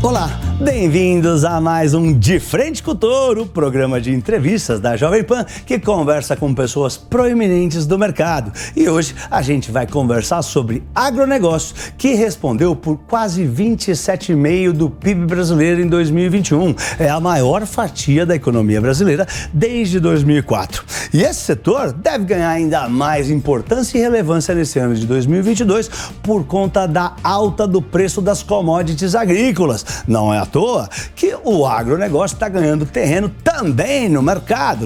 Olá, bem-vindos a mais um De Frente com o Touro, programa de entrevistas da Jovem Pan que conversa com pessoas proeminentes do mercado. E hoje a gente vai conversar sobre agronegócio, que respondeu por quase 27,5% do PIB brasileiro em 2021. É a maior fatia da economia brasileira desde 2004. E esse setor deve ganhar ainda mais importância e relevância nesse ano de 2022 por conta da alta do preço das commodities agrícolas. Não é à toa que o agronegócio está ganhando terreno também no mercado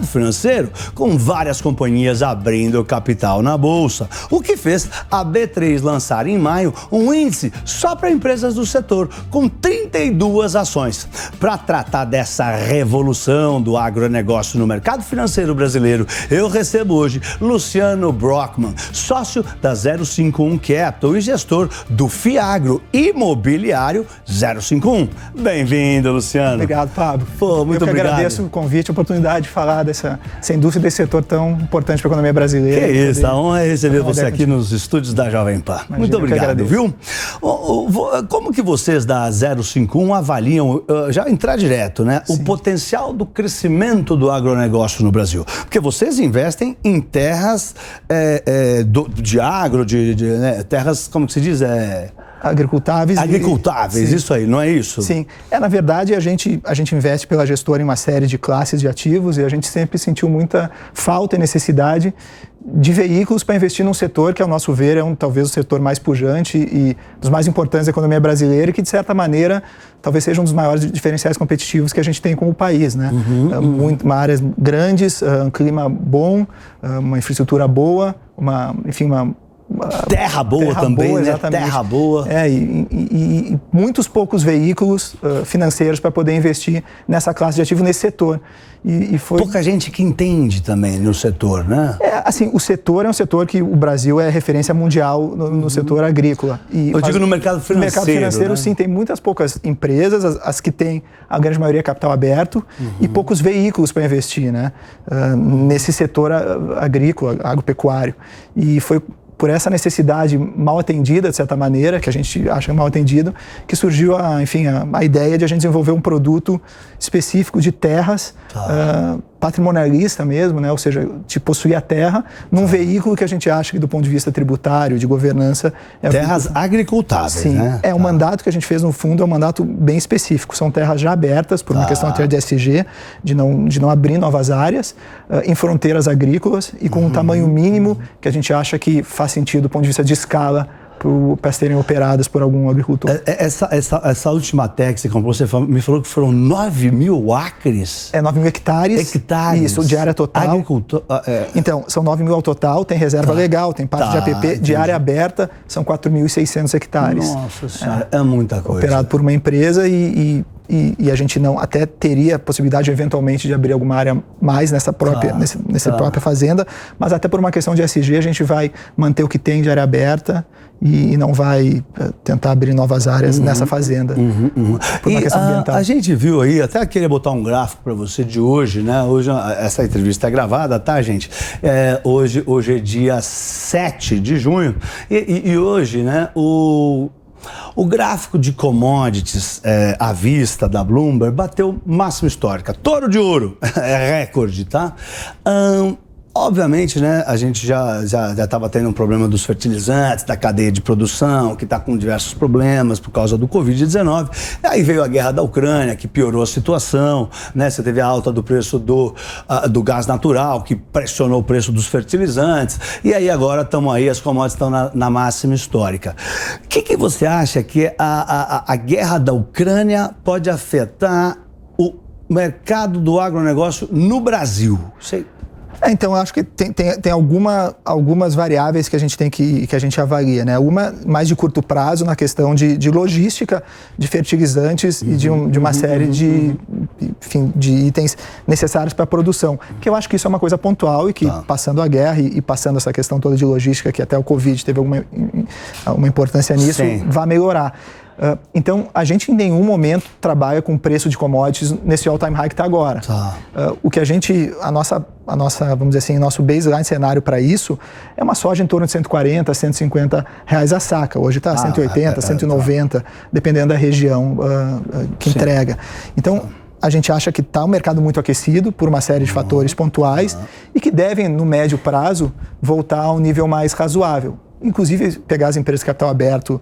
financeiro, com várias companhias abrindo capital na bolsa, o que fez a B3 lançar em maio um índice só para empresas do setor, com 32 ações. Para tratar dessa revolução do agronegócio no mercado financeiro brasileiro, eu recebo hoje Luciano Brockman, sócio da 051 Capital e gestor do Fiagro Imobiliário 051. Bem-vindo, Luciano. Obrigado, Pablo. Pô, muito obrigado. Agradeço o convite, a oportunidade de falar dessa indústria, desse setor tão importante para a economia brasileira. Que isso, a honra é receber você aqui nos estúdios da Jovem Pan. Imagina, muito obrigado, viu? Como que vocês da 051 avaliam, já entrar direto, né, o potencial do crescimento do agronegócio no Brasil? Porque vocês investem em terras de agro, né, terras, como que se diz? Agricultáveis, isso aí, não é isso? Sim. Na verdade, a gente investe pela gestora em uma série de classes de ativos e a gente sempre sentiu muita falta e necessidade de veículos para investir num setor que, ao nosso ver, talvez o setor mais pujante e dos mais importantes da economia brasileira e que, de certa maneira, talvez seja um dos maiores diferenciais competitivos que a gente tem com o país, né? Uma áreas grandes, um clima bom, uma infraestrutura boa, terra boa também, né? Exatamente. Terra boa. E muitos poucos veículos financeiros para poder investir nessa classe de ativo, nesse setor. Pouca gente que entende também no setor, né? O setor é um setor que o Brasil é referência mundial no setor agrícola. Eu digo no mercado financeiro. No mercado financeiro, né? Sim, tem muitas poucas empresas, as que têm a grande maioria capital aberto, e poucos veículos para investir, né? Nesse setor agrícola, agropecuário. E foi por essa necessidade mal atendida, de certa maneira, que a gente acha mal atendido, que surgiu a ideia de a gente desenvolver um produto específico de terras, patrimonialista mesmo, né? Ou seja, de possuir a terra num veículo que a gente acha que, do ponto de vista tributário, de governança... terras agricultáveis, sim, né? O mandato que a gente fez, no fundo, é um mandato bem específico. São terras já abertas, por uma questão até de ESG, de não abrir novas áreas, em fronteiras agrícolas e com um tamanho mínimo que a gente acha que faz sentido do ponto de vista de escala para serem operadas por algum agricultor. Essa última terra que você comprou, você me falou que foram 9 mil acres? 9 mil hectares. Isso, de área total. Então, são 9 mil ao total, tem reserva legal, tem parte de APP, de área aberta, são 4.600 hectares. Nossa Senhora, é muita coisa. Operado por uma empresa e a gente não até teria a possibilidade eventualmente de abrir alguma área mais nessa própria fazenda, mas até por uma questão de ESG a gente vai manter o que tem de área aberta e não vai tentar abrir novas áreas nessa fazenda. Por uma questão ambiental. A gente viu aí, até queria botar um gráfico para você de hoje, né? Hoje essa entrevista é gravada, tá, gente? Hoje é dia 7 de junho e hoje, né, o gráfico de commodities à vista da Bloomberg bateu máxima histórica. Touro de ouro, é recorde, tá? Obviamente, né, a gente já estava tendo um problema dos fertilizantes, da cadeia de produção, que está com diversos problemas por causa do Covid-19. Aí veio a guerra da Ucrânia, que piorou a situação, né? Você teve a alta do preço do gás natural, que pressionou o preço dos fertilizantes. E aí agora estamos aí, as commodities estão na máxima histórica. O que você acha que a guerra da Ucrânia pode afetar o mercado do agronegócio no Brasil? Então, eu acho que tem algumas variáveis que a gente tem que a gente avalia, né? Uma mais de curto prazo na questão de logística, de fertilizantes e de uma série de itens necessários para a produção. Que eu acho que isso é uma coisa pontual e que, passando a guerra e passando essa questão toda de logística, que até o Covid teve uma importância nisso, vai melhorar. Então, a gente em nenhum momento trabalha com preço de commodities nesse all-time high que está agora. O que a nossa, vamos dizer assim, nosso baseline cenário para isso é uma soja em torno de 140, 150 reais a saca. Hoje está 180, 190, dependendo da região que entrega. Então, a gente acha que está um mercado muito aquecido por uma série de fatores pontuais e que devem, no médio prazo, voltar a um nível mais razoável. Inclusive, pegar as empresas de capital aberto,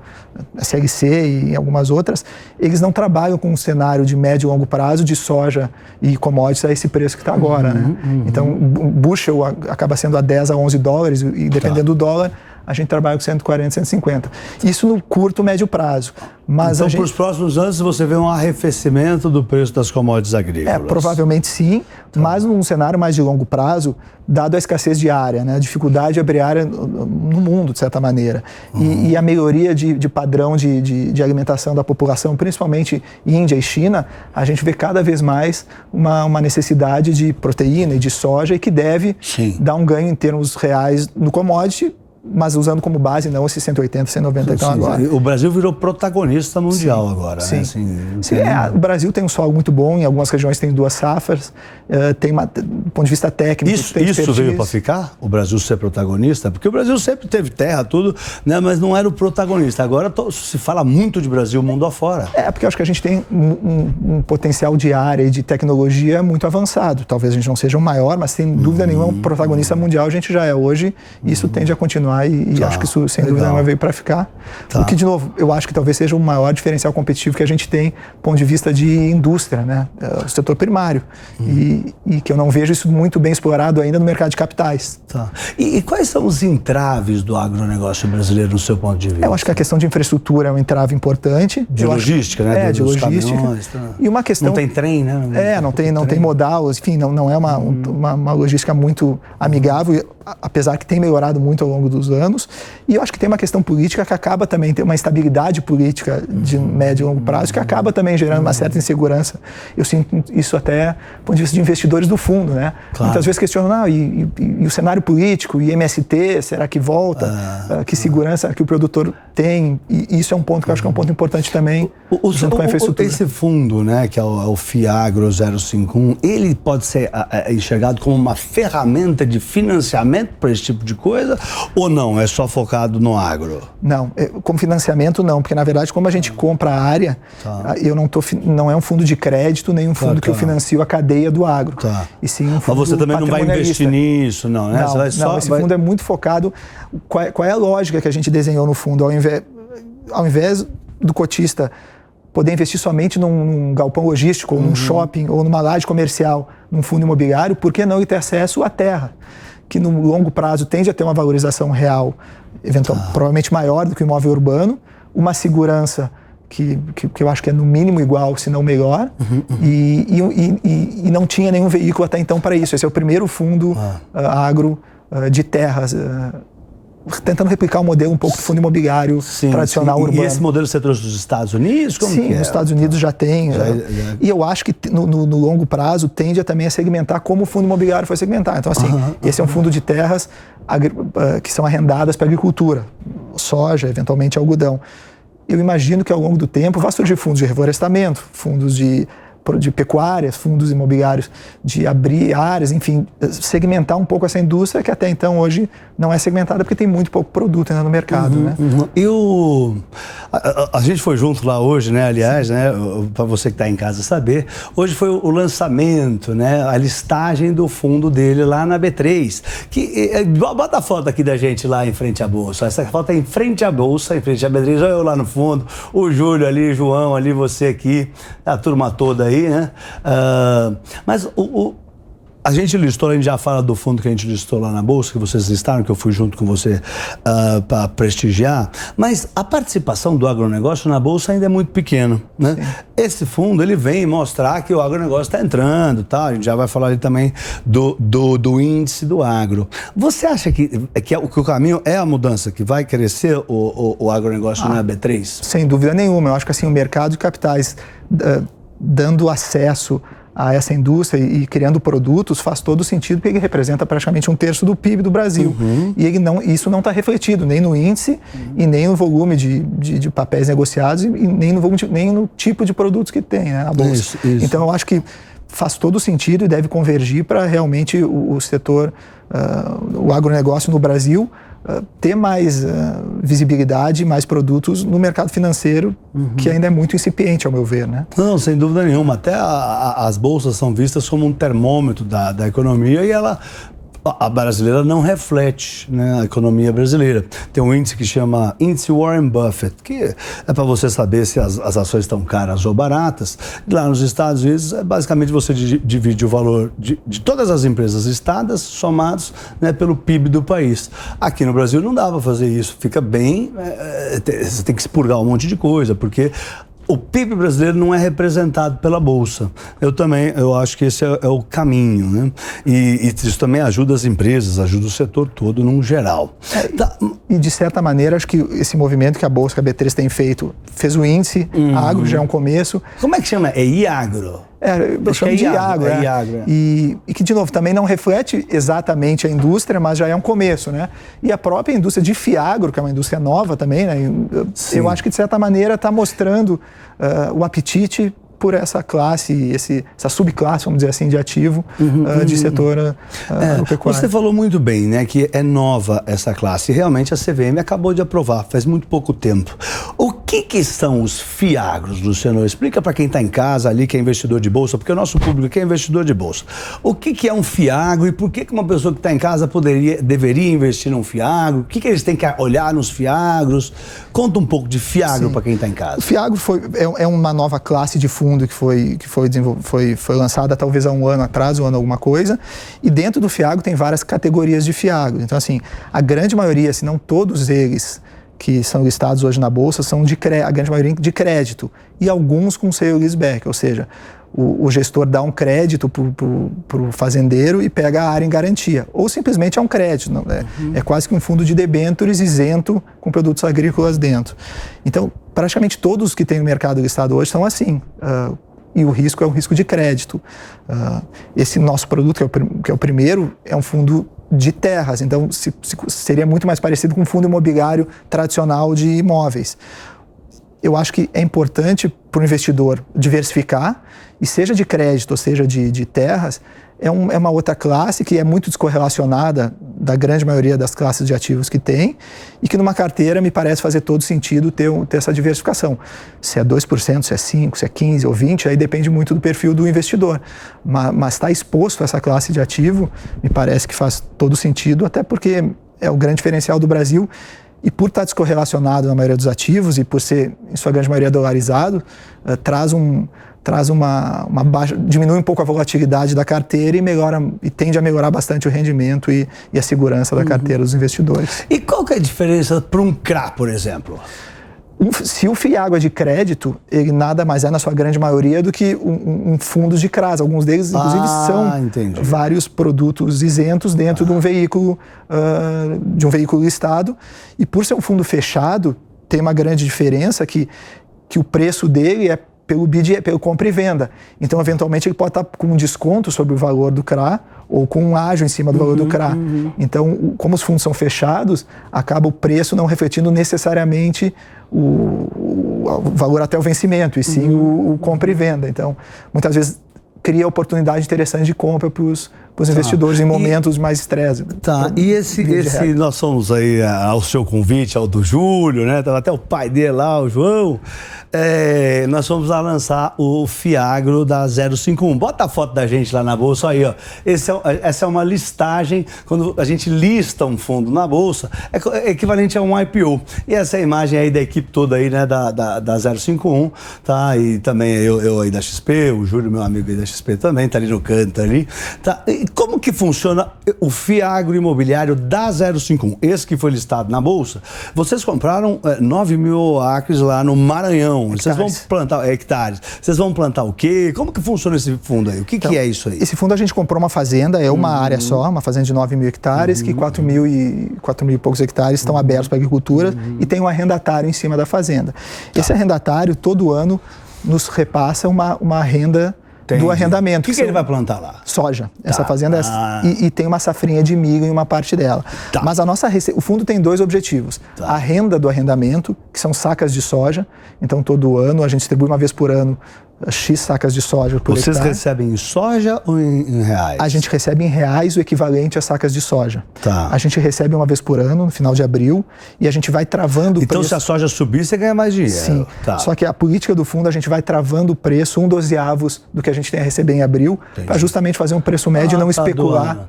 a CLC e algumas outras, eles não trabalham com um cenário de médio e longo prazo de soja e commodities a esse preço que está agora. Né? Então, bushel acaba sendo a 10 a 11 dólares e dependendo do dólar, a gente trabalha com 140, 150. Isso no curto, médio prazo. Mas então, para os próximos anos, você vê um arrefecimento do preço das commodities agrícolas? Provavelmente sim, mas num cenário mais de longo prazo, dado a escassez de área, né, a dificuldade de abrir área no mundo, de certa maneira, e a melhoria de padrão de alimentação da população, principalmente Índia e China, a gente vê cada vez mais uma necessidade de proteína e de soja e que deve dar um ganho em termos reais no commodity, mas usando como base não esses 180, 190 que estão agora. O Brasil virou protagonista mundial agora, sim. né? O Brasil tem um solo muito bom, em algumas regiões tem 2 safras, do ponto de vista técnico... Isso veio para ficar? O Brasil ser protagonista? Porque o Brasil sempre teve terra, tudo, né? Mas não era o protagonista. Agora se fala muito de Brasil mundo afora. Porque eu acho que a gente tem um potencial de área e de tecnologia muito avançado. Talvez a gente não seja o maior, mas sem dúvida nenhuma, um protagonista mundial a gente já é hoje, e isso tende a continuar. E acho que isso, sem dúvida nenhuma, veio para ficar. O que, de novo, eu acho que talvez seja o maior diferencial competitivo que a gente tem do ponto de vista de indústria, né? O setor primário. E que eu não vejo isso muito bem explorado ainda no mercado de capitais. E quais são os entraves do agronegócio brasileiro, no seu ponto de vista? Eu acho que a questão de infraestrutura é um entrave importante. De logística, né? De logística. Caminhões, E uma questão... Não tem trem, né? Não tem modal, enfim, não é uma logística muito amigável, apesar que tem melhorado muito ao longo dos anos. E eu acho que tem uma questão política que acaba também, tem uma instabilidade política de médio e longo prazo que acaba também gerando uma certa insegurança. Eu sinto isso até do ponto de vista de investidores do fundo, né? Muitas vezes questionam, e o cenário político, e MST, será que volta? Que segurança que o produtor tem? E isso é um ponto que eu acho que é um ponto importante também, junto com a infraestrutura. Esse fundo, né, que é o FIAGRO 051, ele pode ser enxergado como uma ferramenta de financiamento para esse tipo de coisa, ou não? É só focado no agro? Não, como financiamento não, porque na verdade como a gente compra a área, não é um fundo de crédito, nem um fundo que eu financio a cadeia do agro. E sim um fundo. Mas você também não vai investir nisso, não, né? Esse fundo é muito focado. Qual é a lógica que a gente desenhou no fundo? Ao invés do cotista poder investir somente num galpão logístico, ou num shopping, ou numa laje comercial, num fundo imobiliário, por que não ele ter acesso à terra? Que no longo prazo tende a ter uma valorização real, provavelmente maior do que o imóvel urbano, uma segurança que eu acho que é no mínimo igual, se não melhor, e não tinha nenhum veículo até então para isso. Esse é o primeiro fundo agro de terras, tentando replicar o modelo um pouco do fundo imobiliário tradicional urbano. E esse modelo você trouxe dos Estados Unidos? Sim, nos Estados Unidos já tem. E eu acho que no longo prazo tende também a segmentar como o fundo imobiliário foi segmentar. Então, assim, esse é um fundo de terras que são arrendadas para agricultura, soja, eventualmente algodão. Eu imagino que ao longo do tempo vai surgir fundos de reflorestamento, fundos de pecuária, fundos imobiliários, de abrir áreas, enfim, segmentar um pouco essa indústria que até então hoje não é segmentada porque tem muito pouco produto ainda no mercado, né? A gente foi junto lá hoje, né? Aliás, né? Para você que está em casa saber, hoje foi o lançamento, né? A listagem do fundo dele lá na B3. Bota a foto aqui da gente lá em frente à Bolsa. Essa foto é em frente à Bolsa, em frente à B3. Olha eu lá no fundo, o Júlio ali, João ali, você aqui, a turma toda aí, né? Mas a gente listou, a gente já fala do fundo que a gente listou lá na Bolsa, que vocês listaram, que eu fui junto com você para prestigiar, mas a participação do agronegócio na Bolsa ainda é muito pequena, né? Esse fundo, ele vem mostrar que o agronegócio está entrando, tá? A gente já vai falar ali também do índice do agro. Você acha que o caminho é a mudança, que vai crescer o agronegócio na B3? Sem dúvida nenhuma. Eu acho que assim, o mercado de capitais dando acesso a essa indústria e criando produtos faz todo sentido, porque ele representa praticamente 1/3 do PIB do Brasil. E isso não está refletido nem no índice e nem no volume de papéis negociados e nem no tipo de produtos que tem, né, na Bolsa. Isso. Então, eu acho que faz todo sentido e deve convergir para realmente o setor, o agronegócio no Brasil, ter mais visibilidade, mais produtos no mercado financeiro, que ainda é muito incipiente, ao meu ver, né? Não, sem dúvida nenhuma. Até as bolsas são vistas como um termômetro da economia e a brasileira não reflete, né, a economia brasileira. Tem um índice que chama Índice Warren Buffett, que é para você saber se as ações estão caras ou baratas. Lá nos Estados Unidos, basicamente você divide o valor de todas as empresas listadas, somados, né, pelo PIB do país. Aqui no Brasil não dá para fazer isso. Fica bem... você tem que expurgar um monte de coisa, porque o PIB brasileiro não é representado pela Bolsa. Eu acho que esse é o caminho, né? E isso também ajuda as empresas, ajuda o setor todo num geral. E de certa maneira, acho que esse movimento que a Bolsa, que a B3 tem feito, fez o índice, agro já é um começo. Como é que chama? É IAGRO? Eu chamo de IAGRO. E que, de novo, também não reflete exatamente a indústria, mas já é um começo, né? E a própria indústria de Fiagro, que é uma indústria nova também, né? Eu acho que, de certa maneira, está mostrando o apetite por essa classe, essa subclasse, vamos dizer assim, de ativo de setor agropecuário. Você falou muito bem, né, que é nova essa classe. Realmente a CVM acabou de aprovar, faz muito pouco tempo. O que são os FIAGROS, Luciano? Explica para quem está em casa ali, que é investidor de bolsa, porque o nosso público aqui é investidor de bolsa. O que é um FIAGRO e por que uma pessoa que está em casa deveria investir num FIAGRO? O que eles têm que olhar nos FIAGROS? Conta um pouco de FIAGRO para quem está em casa. O FIAGRO é uma nova classe de fundo que foi lançada talvez há um ano atrás, um ano alguma coisa, e dentro do FIAGRO tem várias categorias de FIAGRO. Então, assim, a grande maioria, se não todos eles que são listados hoje na Bolsa, são a grande maioria de crédito, e alguns com sale leaseback, ou seja, o gestor dá um crédito para o fazendeiro e pega a área em garantia. Ou simplesmente é um crédito. Não, é quase que um fundo de debêntures isento com produtos agrícolas dentro. Então, praticamente todos que tem no mercado listado hoje são assim. E o risco é um risco de crédito. Esse nosso produto, que é o primeiro, é um fundo de terras. Então, seria muito mais parecido com um fundo imobiliário tradicional de imóveis. Eu acho que é importante para o investidor diversificar, e seja de crédito ou seja de terras, é uma outra classe que é muito descorrelacionada da grande maioria das classes de ativos que tem, e que numa carteira me parece fazer todo sentido ter essa diversificação. Se é 2%, se é 5%, se é 15% ou 20%, aí depende muito do perfil do investidor. Mas estar exposto a essa classe de ativo me parece que faz todo sentido, até porque é o grande diferencial do Brasil. E por estar descorrelacionado na maioria dos ativos e por ser, em sua grande maioria, dolarizado, diminui um pouco a volatilidade da carteira e tende a melhorar bastante o rendimento e a segurança da carteira dos investidores. E qual que é a diferença para um CRA, por exemplo? Se o FIAGRO é de crédito, ele nada mais é, na sua grande maioria, do que um fundo de CRAs. Alguns deles, inclusive, são vários produtos isentos dentro de um veículo listado. E por ser um fundo fechado, tem uma grande diferença que o preço dele é pelo BID, pelo compra e venda. Então, eventualmente, ele pode estar com um desconto sobre o valor do CRA ou com um ágio em cima do valor do CRA. Então, como os fundos são fechados, acaba o preço não refletindo necessariamente o valor até o vencimento, e sim o compra e venda. Então, muitas vezes cria oportunidade interessante de compra para os investidores em momentos mais estresse. E nós somos aí ao seu convite, ao do Júlio, né? Tava até o pai dele lá, o João. Nós fomos lá lançar o FIAGRO da 051. Bota a foto da gente lá na Bolsa aí, ó. Essa é uma listagem, quando a gente lista um fundo na Bolsa, é equivalente a um IPO. E essa é a imagem aí da equipe toda aí, né, da 051, tá? E também eu aí da XP, o Júlio, meu amigo aí da XP também, tá ali no canto ali, tá? E como que funciona o FIAGRO imobiliário da 051? Esse que foi listado na Bolsa, vocês compraram 9 mil acres lá no Maranhão. Vocês vão plantar hectares. Vocês vão plantar o quê? Como que funciona esse fundo aí? O que é isso aí? Esse fundo a gente comprou uma fazenda, é uma área só, uma fazenda de 9 mil hectares, que 4 mil e poucos hectares estão abertos para agricultura e tem um arrendatário em cima da fazenda. Esse arrendatário, todo ano, nos repassa uma renda do arrendamento. O que ele vai plantar lá? Soja. Essa fazenda e tem uma safrinha de milho em uma parte dela. Mas o fundo tem 2 objetivos. A renda do arrendamento, que são sacas de soja. Então, todo ano, a gente distribui uma vez por ano X sacas de soja por hectare. Vocês recebem em soja ou em reais? A gente recebe em reais o equivalente a sacas de soja. A gente recebe uma vez por ano, no final de abril, e a gente vai travando o preço. Então, se a soja subir, você ganha mais dinheiro. Sim. Só que a política do fundo, a gente vai travando o preço 1/12 do que a gente tem a receber em abril, para justamente fazer um preço médio e não especular.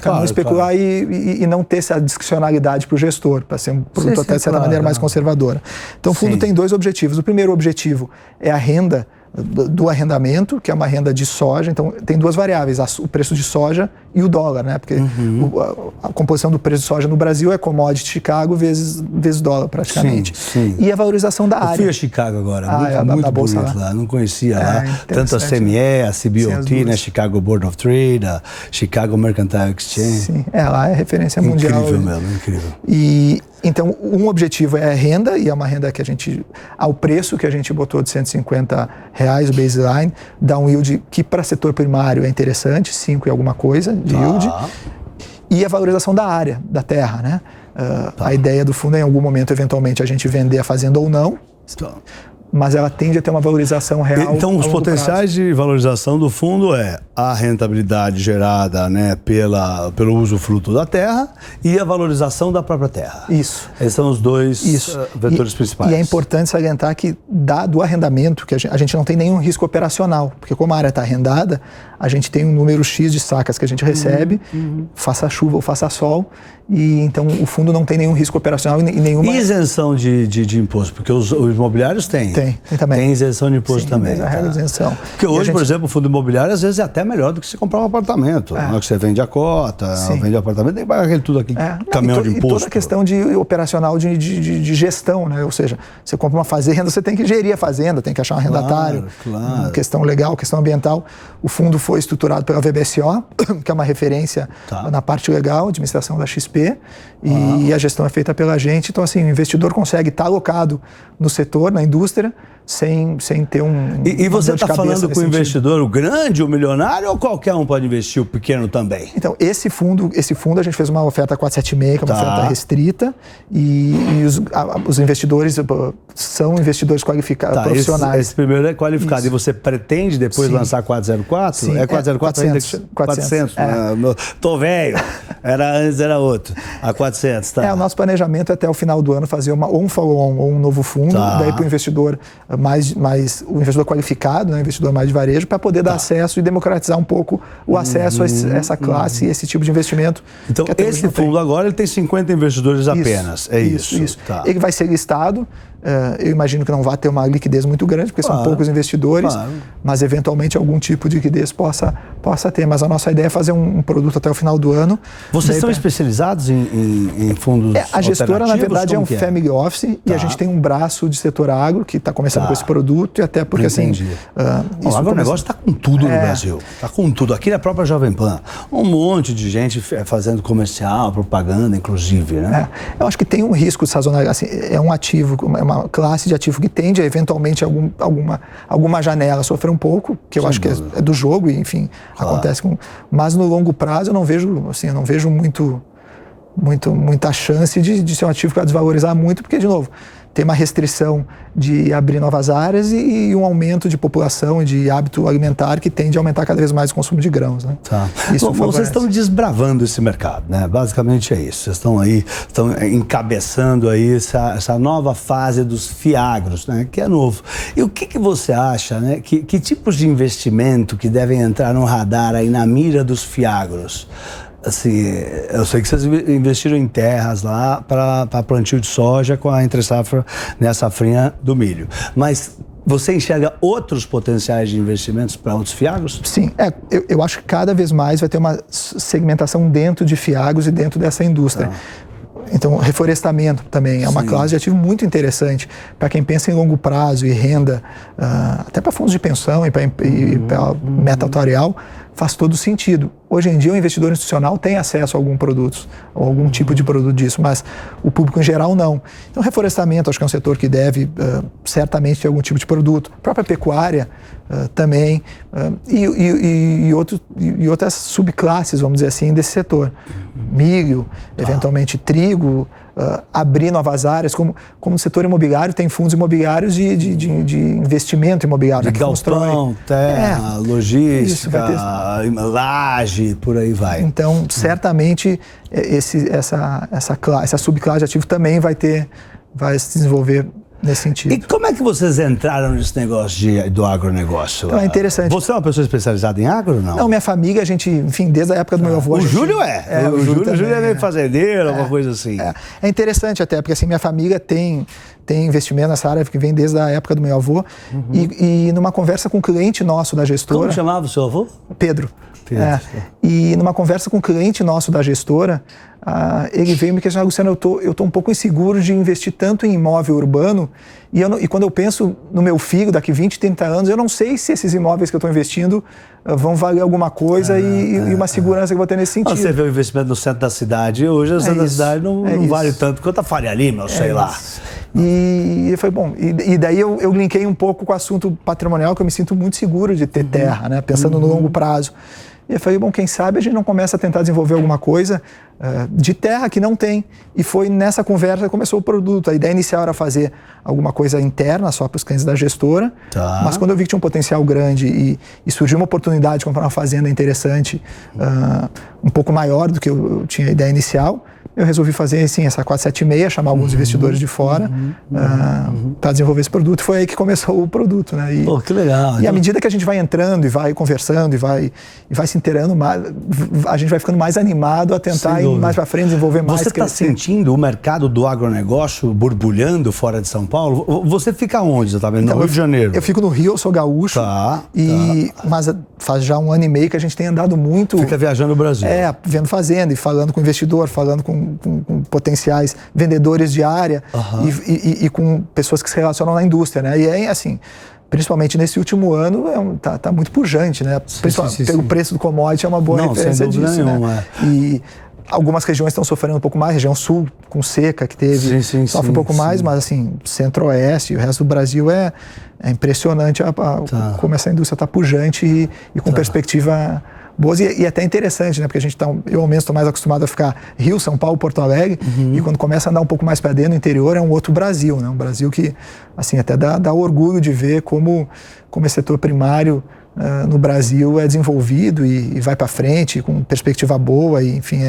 Não especular e não ter essa discricionalidade para o gestor, para ser um produto até de certa maneira mais conservadora. Então, o fundo tem 2 objetivos. O primeiro objetivo é a renda do arrendamento, que é uma renda de soja. Então, tem 2 variáveis, o preço de soja e o dólar, né? Porque a composição do preço de soja no Brasil é commodity Chicago vezes dólar, praticamente. Sim. E a valorização da área. Eu fui a Chicago agora, muito bonito lá. Não conhecia lá. Tanto a CME, a CBOT, né? Chicago Board of Trade, a Chicago Mercantile Exchange. Sim, lá é referência mundial. Incrível mesmo, incrível. Então, um objetivo é a renda, e é uma renda que a gente, ao preço que a gente botou de R$150, o baseline, dá um yield que para setor primário é interessante, 5 e alguma coisa de yield. E a valorização da área, da terra, né? A ideia do fundo é, em algum momento, eventualmente, a gente vender a fazenda ou não. Mas ela tende a ter uma valorização real. Então, os potenciais de valorização do fundo é a rentabilidade gerada, né, pelo usufruto da terra e a valorização da própria terra. Isso. Esses são os 2 vetores principais. E é importante salientar que do arrendamento, que a gente não tem nenhum risco operacional, porque como a área está arrendada, a gente tem um número X de sacas que a gente recebe, faça chuva ou faça sol, e então o fundo não tem nenhum risco operacional e nenhuma... E isenção de imposto? Porque os imobiliários têm. Tem também. Tem isenção de imposto também. Tem a regra de isenção. Porque hoje, por exemplo, o fundo imobiliário às vezes é até melhor do que você comprar um apartamento. Na hora que você vende a cota, vende o apartamento, tem que pagar tudo aqui, caminhão de imposto. E toda a questão operacional de gestão, né? Ou seja, você compra uma fazenda, você tem que gerir a fazenda, tem que achar um arrendatário. Questão legal, questão ambiental. O fundo foi estruturado pela VBSO, que é uma referência na parte legal, administração da XP, e a gestão é feita pela gente. Então, assim, o investidor consegue estar alocado no setor, na indústria, sem ter E você está falando com o investidor, o grande, o milionário, ou qualquer um pode investir, o pequeno também? Então, esse fundo a gente fez uma oferta 476, que é uma oferta restrita, e os investidores são investidores qualificados, profissionais. Esse primeiro é qualificado. Isso. E você pretende depois lançar 404? Sim, é 404 ainda? 400. Tô velho. Antes era outro. A 400, tá? O nosso planejamento é até o final do ano fazer ou um follow-on ou um novo fundo, daí para o investidor o investidor qualificado, né, investidor mais de varejo, para poder dar acesso e democratizar um pouco o acesso a essa classe e esse tipo de investimento. Então, esse fundo agora ele tem 50 investidores apenas. Isso. Ele vai ser listado. Eu imagino que não vai ter uma liquidez muito grande, porque são poucos investidores, mas eventualmente algum tipo de liquidez possa ter. Mas a nossa ideia é fazer um produto até o final do ano. Vocês são especializados em fundos A gestora, na verdade, é um family office, e a gente tem um braço de setor agro que está começando com esse produto, e até porque o agronegócio está com tudo no Brasil. Está com tudo. Aqui na própria Jovem Pan, um monte de gente fazendo comercial, propaganda, inclusive, né? Eu acho que tem um risco de sazonalidade. Assim, é um ativo, é uma classe de ativo que tende a eventualmente alguma janela sofrer um pouco, que eu acho que é do jogo, e enfim, acontece mas no longo prazo eu não vejo muita chance de ser um ativo que vai desvalorizar muito, porque, de novo, tem uma restrição de abrir novas áreas e um aumento de população e de hábito alimentar que tende a aumentar cada vez mais o consumo de grãos, né? Vocês estão desbravando esse mercado, né? Basicamente é isso. Vocês estão encabeçando aí essa nova fase dos fiagros, né? Que é novo. E o que você acha, né? Que tipos de investimento que devem entrar no radar aí na mira dos fiagros? Assim, eu sei que vocês investiram em terras lá para plantio de soja com a entre-safra, né, safrinha do milho. Mas você enxerga outros potenciais de investimentos para outros fiagros? Sim, eu acho que cada vez mais vai ter uma segmentação dentro de fiagros e dentro dessa indústria. Então, reflorestamento também é uma classe de ativo muito interessante para quem pensa em longo prazo e renda, até para fundos de pensão e para meta atuarial. faz todo sentido. Hoje em dia, o investidor institucional tem acesso a algum produto, ou algum tipo de produto disso, mas o público em geral não. Então, reflorestamento, acho que é um setor que deve certamente ter algum tipo de produto. A própria pecuária também, e outras subclasses, vamos dizer assim, desse setor. Milho, eventualmente trigo, abrir novas áreas, como no setor imobiliário tem fundos imobiliários de investimento imobiliário. De galpão, terra, logística, laje, por aí vai. Então, certamente, essa subclasse de ativo também vai se desenvolver nesse sentido. E como é que vocês entraram nesse negócio do agronegócio? Então, é interessante. Você é uma pessoa especializada em agro ou não? Não, minha família, a gente, enfim, desde a época do meu avô... O Júlio é. O Júlio é meio fazendeiro, alguma coisa assim. É interessante até, porque assim, minha família tem investimento nessa área que vem desde a época do meu avô. E numa conversa com um cliente nosso da gestora... Como chamava o seu avô? Pedro. E numa conversa com um cliente nosso da gestora, ele veio me questionar: Luciano, eu tô um pouco inseguro de investir tanto em imóvel urbano e quando eu penso no meu filho daqui 20, 30 anos, eu não sei se esses imóveis que eu estou investindo vão valer alguma coisa e uma segurança que eu vou ter nesse sentido. Você vê o investimento no centro da cidade, hoje o centro da cidade não vale tanto quanto a Faria Lima, sei lá. E foi bom. E daí eu linkei um pouco com o assunto patrimonial, que eu me sinto muito seguro de ter terra, né? Pensando no longo prazo. E eu falei, bom, quem sabe a gente não começa a tentar desenvolver alguma coisa de terra que não tem. E foi nessa conversa que começou o produto. A ideia inicial era fazer alguma coisa interna, só para os clientes da gestora. Mas quando eu vi que tinha um potencial grande e surgiu uma oportunidade de comprar uma fazenda interessante, um pouco maior do que eu tinha a ideia inicial, eu resolvi fazer assim, essa 476, chamar alguns investidores de fora para desenvolver esse produto. Foi aí que começou o produto, né? Pô, que legal. E à medida que a gente vai entrando e vai conversando e vai se inteirando mais, a gente vai ficando mais animado a tentar ir mais para frente, desenvolver mais. Você está sentindo o mercado do agronegócio borbulhando fora de São Paulo? Você fica onde? Você está vendo? No Rio de Janeiro? Eu fico no Rio, eu sou gaúcho. Mas faz já 1 ano e meio que a gente tem andado muito. Fica viajando o Brasil. Vendo fazenda e falando com investidor, falando com potenciais vendedores de área e com pessoas que se relacionam na indústria, né? E é assim, principalmente nesse último ano, tá muito pujante, né? Pelo preço do commodity é uma boa referência disso, né? E algumas regiões estão sofrendo um pouco mais, região sul com seca que teve, sofre um pouco mais, mas assim, centro-oeste e o resto do Brasil é impressionante como essa indústria está pujante e com perspectiva boas e até interessante, né? Porque a gente eu ao menos estou mais acostumado a ficar Rio, São Paulo, Porto Alegre, e quando começa a andar um pouco mais para dentro, no interior, é um outro Brasil, né? Um Brasil que, assim, até dá orgulho de ver como esse setor primário no Brasil é desenvolvido e vai para frente com perspectiva boa, e enfim,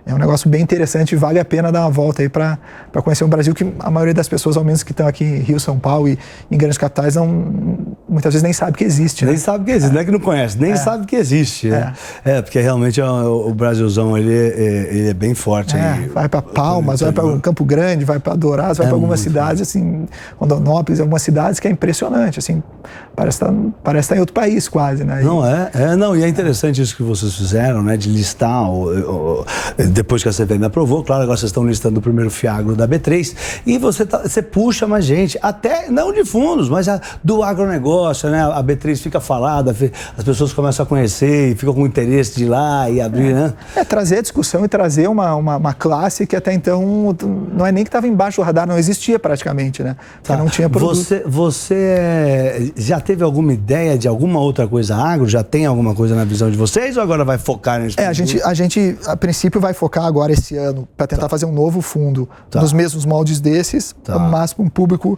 é um negócio bem interessante e vale a pena dar uma volta aí para conhecer um Brasil que a maioria das pessoas, ao menos que estão aqui em Rio, São Paulo e em grandes capitais, muitas vezes nem sabe que existe. Nem sabe que existe, não é que não conhece, nem sabe que existe. Porque realmente o Brasilzão ele é bem forte. Vai para Palmas, vai para Campo Grande, vai para Dourados, vai para algumas cidades, assim, Rondonópolis, algumas cidades que é impressionante, assim, parece estar em outro país quase, né? E é interessante isso que vocês fizeram, né, de listar depois que a CVM aprovou, claro, agora vocês estão listando o primeiro Fiagro da B3 e você puxa mais gente, até não de fundos, mas do agronegócio, né? A B3 fica falada, as pessoas começam a conhecer e ficam com interesse de ir lá e abrir, né? Trazer a discussão e trazer uma classe que até então não é nem que estava embaixo do radar, não existia praticamente, né? Porque não tinha produto. Você já teve alguma ideia de alguma outra coisa agro? Já tem alguma coisa na visão de vocês ou agora vai focar nisso? A gente a princípio vai focar agora esse ano para tentar fazer um novo fundo nos mesmos moldes desses, mas para um público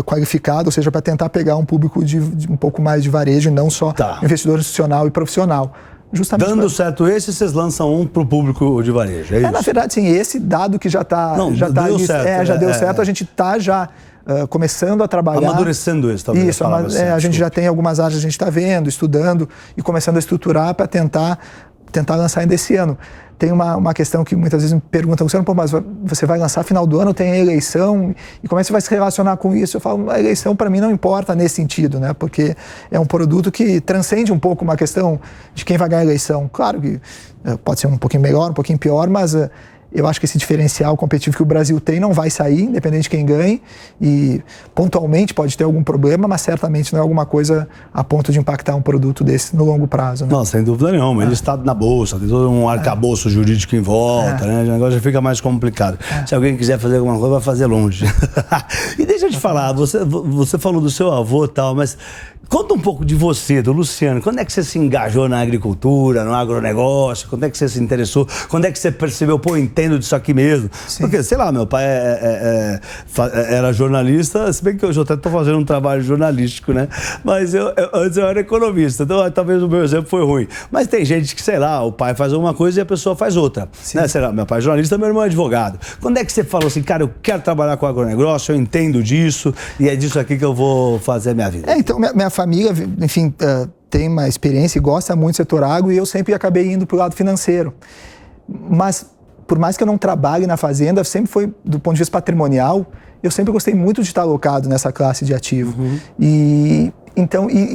qualificado, ou seja, para tentar pegar um público de um pouco mais de varejo e não só investidor institucional e profissional. Justamente dando certo esse, vocês lançam um para o público de varejo, é isso? Na verdade, sim, esse dado que já deu certo, a gente está já começando a trabalhar. Amadurecendo isso, talvez. Isso, a gente já tem algumas áreas que a gente está vendo, estudando e começando a estruturar para tentar lançar ainda esse ano. Tem uma questão que muitas vezes me perguntam, mas você vai lançar final do ano, tem a eleição, e como é que você vai se relacionar com isso? Eu falo, a eleição para mim não importa nesse sentido, né? Porque é um produto que transcende um pouco uma questão de quem vai ganhar a eleição. Claro que pode ser um pouquinho melhor, um pouquinho pior, mas eu acho que esse diferencial competitivo que o Brasil tem não vai sair, independente de quem ganhe, e pontualmente pode ter algum problema, mas certamente não é alguma coisa a ponto de impactar um produto desse no longo prazo. Né? Não, sem dúvida nenhuma. Ele está na bolsa, tem todo um arcabouço jurídico em volta, né? O negócio já fica mais complicado. Se alguém quiser fazer alguma coisa, vai fazer longe. E deixa eu te falar, você falou do seu avô e tal, mas conta um pouco de você, do Luciano. Quando é que você se engajou na agricultura, no agronegócio? Quando é que você se interessou? Quando é que você percebeu, pô, eu entendo disso aqui mesmo? Sim. Porque, sei lá, meu pai era jornalista, se bem que hoje eu até estou fazendo um trabalho jornalístico, né? Mas antes eu era economista, então talvez o meu exemplo foi ruim. Mas tem gente que, sei lá, o pai faz uma coisa e a pessoa faz outra. Né? Sei lá, meu pai é jornalista, meu irmão é advogado. Quando é que você falou assim, cara, eu quero trabalhar com agronegócio, eu entendo disso e é disso aqui que eu vou fazer a minha vida? Então, minha família, enfim, tem uma experiência e gosta muito do setor agro e eu sempre acabei indo para o lado financeiro. Mas, por mais que eu não trabalhe na fazenda, sempre foi, do ponto de vista patrimonial, eu sempre gostei muito de estar alocado nessa classe de ativo. E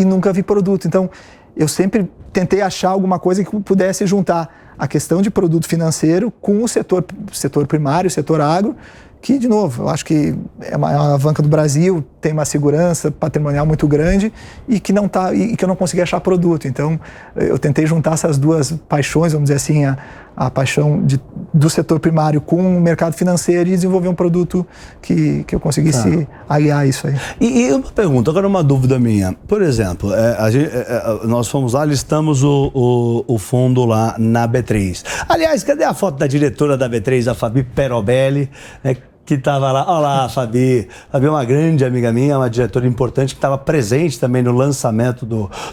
nunca vi produto. Então, eu sempre tentei achar alguma coisa que pudesse juntar a questão de produto financeiro com o setor primário, o setor agro, que, de novo, eu acho que é uma alavanca do Brasil, tem uma segurança patrimonial muito grande e que eu não consegui achar produto. Então, eu tentei juntar essas duas paixões, vamos dizer assim, a paixão do setor primário com o mercado financeiro e desenvolver um produto que eu conseguisse aliar isso aí. E uma pergunta, agora uma dúvida minha. Por exemplo, nós fomos lá, listamos o fundo lá na B3. Aliás, cadê a foto da diretora da B3, a Fabi Perobelli, né? Que estava lá, olha lá, a Fabi é uma grande amiga minha, uma diretora importante que estava presente também no lançamento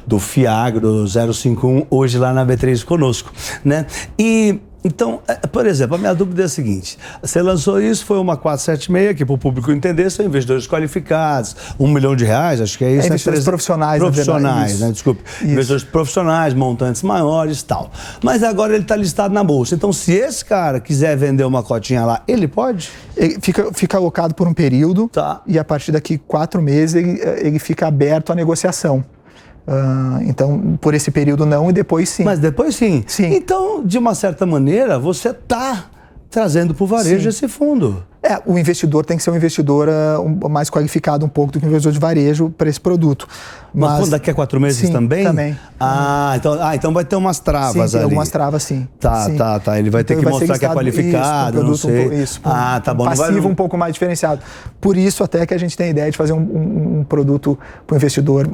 do Fiagro 051, hoje lá na B3 conosco, né? E então, por exemplo, a minha dúvida é a seguinte, você lançou isso, foi uma 476, que para o público entender, são investidores qualificados, R$1 milhão, acho que é isso. Investidores profissionais, né? Desculpe. Isso. Investidores profissionais, montantes maiores e tal. Mas agora ele está listado na bolsa, então se esse cara quiser vender uma cotinha lá, ele pode? Ele fica alocado por um período e a partir daqui 4 meses ele fica aberto à negociação. Então, por esse período não e depois sim. Mas depois sim? Sim. Então, de uma certa maneira, você está trazendo para o varejo esse fundo. O investidor tem que ser um investidor mais qualificado um pouco do que um investidor de varejo para esse produto. Mas daqui a 4 meses sim, também? Também. Então vai ter umas travas ali. Tem algumas travas, sim. Tá. Ele vai ter que mostrar que é qualificado, não sei. Tá bom. Passivo um pouco mais diferenciado. Por isso até que a gente tem a ideia de fazer um produto para o investidor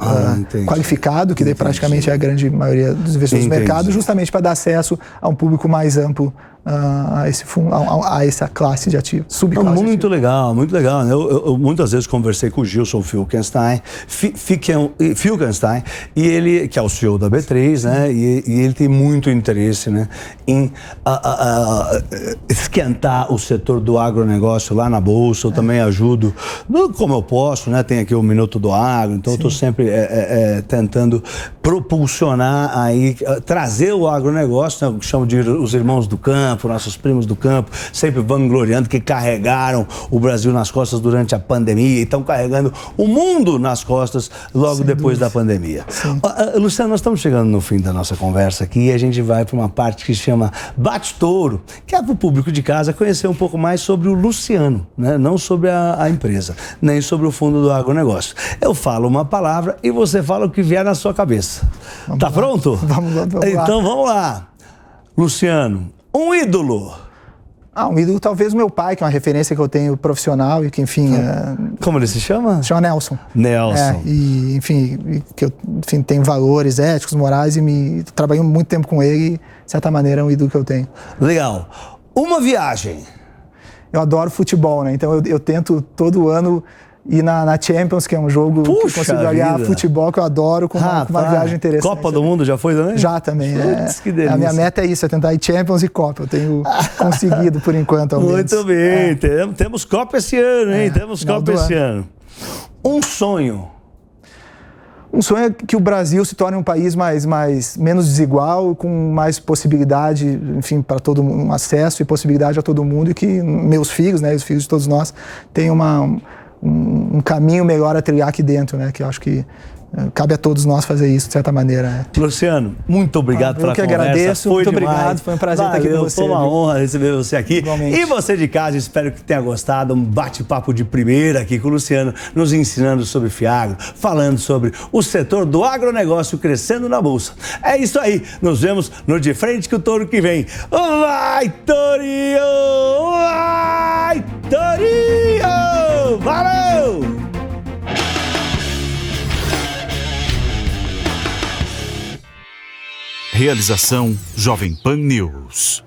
qualificado, que daí praticamente é a grande maioria dos investidores do mercado, justamente para dar acesso a um público mais amplo a esse fundo, a essa classe de ativos, subclasse. Muito legal, muito legal. Eu muitas vezes conversei com o Gilson Filkenstein, e ele, que é o CEO da B3, né? E ele tem muito interesse, né, em esquentar o setor do agronegócio lá na Bolsa. Eu também ajudo, como eu posso, né? Tem aqui o Minuto do Agro, então eu estou sempre tentando propulsionar aí, trazer o agronegócio, né? Eu chamo de os irmãos do campo, nossos primos do campo, sempre vangloriando que carregaram o Brasil nas costas durante a pandemia e estão carregando o mundo nas costas logo depois da pandemia. Luciano, nós estamos chegando no fim da nossa conversa aqui e a gente vai para uma parte que chama Bate-Touro, que é para o público de casa conhecer um pouco mais sobre o Luciano, né? Não sobre a empresa, nem sobre o fundo do agronegócio. Eu falo uma palavra e você fala o que vier na sua cabeça. Tá pronto? Vamos lá. Então vamos lá. Luciano, um ídolo. Um ídolo talvez o meu pai, que é uma referência que eu tenho profissional e que, enfim... Como ele se chama? Se chama Nelson. Nelson. E, enfim, que eu tem valores éticos, morais e trabalhei muito tempo com ele e, de certa maneira, é um ídolo que eu tenho. Legal. Uma viagem. Eu adoro futebol, né? Então eu tento todo ano ir na Champions, que é um jogo que eu consigo olhar futebol, que eu adoro, com uma viagem interessante. Copa do Mundo já foi também? Já também. Que delícia. A minha meta é isso, é tentar ir Champions e Copa. Eu tenho conseguido, por enquanto, ao menos. Muito bem. Temos Copa esse ano, hein? Temos Copa esse ano. Um sonho. Um sonho é que o Brasil se torne um país menos desigual, com mais possibilidade, enfim, para todo mundo, um acesso e possibilidade a todo mundo, e que meus filhos, né, os filhos de todos nós, tenham um caminho melhor a trilhar aqui dentro, né? Que eu acho que cabe a todos nós fazer isso, de certa maneira. Né? Luciano, muito obrigado pela conversa. Eu que agradeço, foi muito demais. obrigado, foi um prazer estar aqui com você. Foi uma honra receber você aqui. Igualmente. E você de casa, espero que tenha gostado. Um bate-papo de primeira aqui com o Luciano, nos ensinando sobre Fiagro, falando sobre o setor do agronegócio crescendo na Bolsa. É isso aí, nos vemos no De Frente com o Touro que vem. Vai, Tourinho! Vai, Tourinho! Valeu! Realização Jovem Pan News.